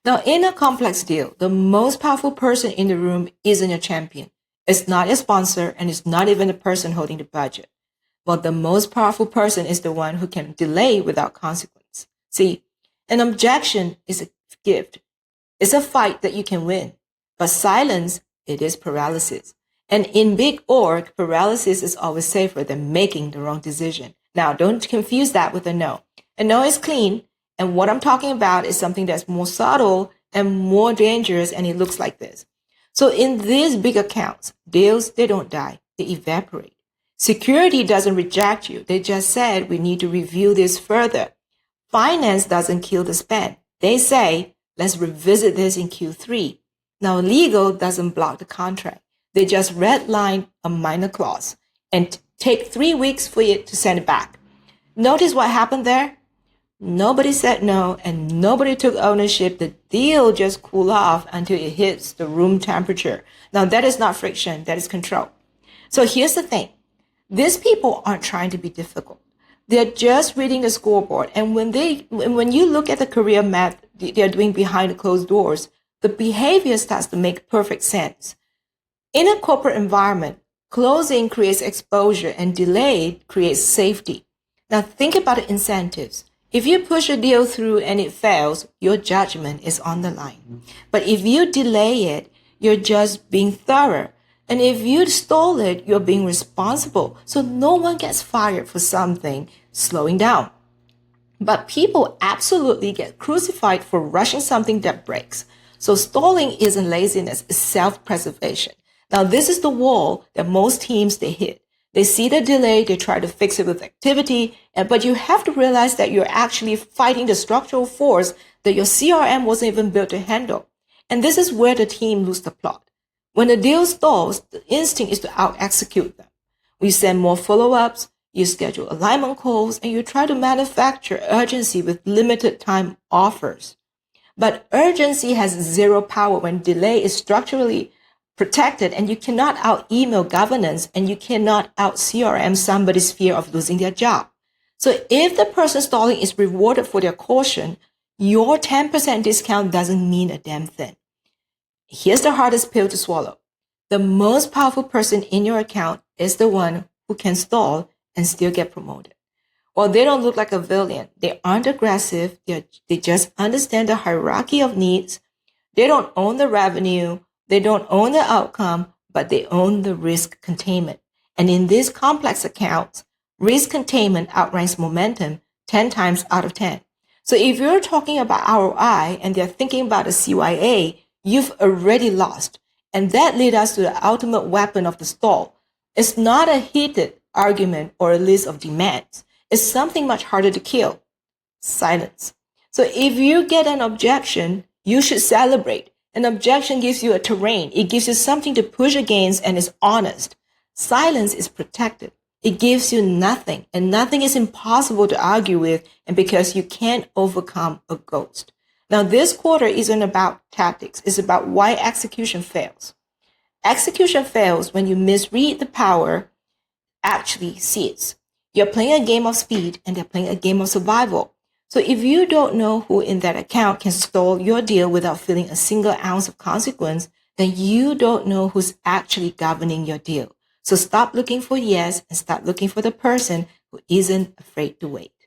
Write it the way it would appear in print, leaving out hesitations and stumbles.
Now, in a complex deal, the most powerful person in the room isn't your champion. It's not your sponsor, and it's not even the person holding the budget. But the most powerful person is the one who can delay without consequence. See, an objection is a gift. It's a fight that you can win. But silence, it is paralysis. And in big org, paralysis is always safer than making the wrong decision. Now, don't confuse that with a no. A no is clean, and what I'm talking about is something that's more subtle and more dangerous, and it looks like this. So in these big accounts, deals, they don't die, they evaporate. Security doesn't reject you. They just said, we need to review this further. Finance doesn't kill the spend. They say, let's revisit this in Q3. Now, legal doesn't block the contract. They just redline a minor clause and take 3 weeks for it to send it back. Notice what happened there? Nobody said no, and nobody took ownership. The deal just cooled off until it hits the room temperature. Now, that is not friction. That is control. So here's the thing. These people aren't trying to be difficult. They're just reading the scoreboard. And when you look at the career math they're doing behind the closed doors, the behavior starts to make perfect sense. In a corporate environment, closing creates exposure and delay creates safety. Now think about the incentives. If you push a deal through and it fails, your judgment is on the line. But if you delay it, you're just being thorough. And if you stall it, you're being responsible. So no one gets fired for something slowing down. But people absolutely get crucified for rushing something that breaks. So stalling isn't laziness, it's self-preservation. Now this is the wall that most teams they hit. They see the delay, they try to fix it with activity, but you have to realize that you're actually fighting the structural force that your CRM wasn't even built to handle. And this is where the team loses the plot. When the deal stalls, the instinct is to out-execute them. We send more follow-ups, you schedule alignment calls, and you try to manufacture urgency with limited time offers. But urgency has zero power when delay is structurally protected, and you cannot out-email governance, and you cannot out-CRM somebody's fear of losing their job. So if the person stalling is rewarded for their caution, your 10% discount doesn't mean a damn thing. Here's the hardest pill to swallow. The most powerful person in your account is the one who can stall and still get promoted. Well, they don't look like a villain. They aren't aggressive. They just understand the hierarchy of needs. They don't own the revenue. They don't own the outcome, but they own the risk containment. And in these complex accounts, risk containment outranks momentum 10 times out of 10. So if you're talking about ROI and they're thinking about a CYA, you've already lost. And that leads us to the ultimate weapon of the stall. It's not a heated argument or a list of demands. It's something much harder to kill. Silence. So if you get an objection, you should celebrate. An objection gives you a terrain. It gives you something to push against and is honest. Silence is protected. It gives you nothing, and nothing is impossible to argue with, and because you can't overcome a ghost. Now, this quarter isn't about tactics. It's about why execution fails. Execution fails when you misread the power actually sees. You're playing a game of speed and they're playing a game of survival. So if you don't know who in that account can stall your deal without feeling a single ounce of consequence, then you don't know who's actually governing your deal. So stop looking for yes and start looking for the person who isn't afraid to wait.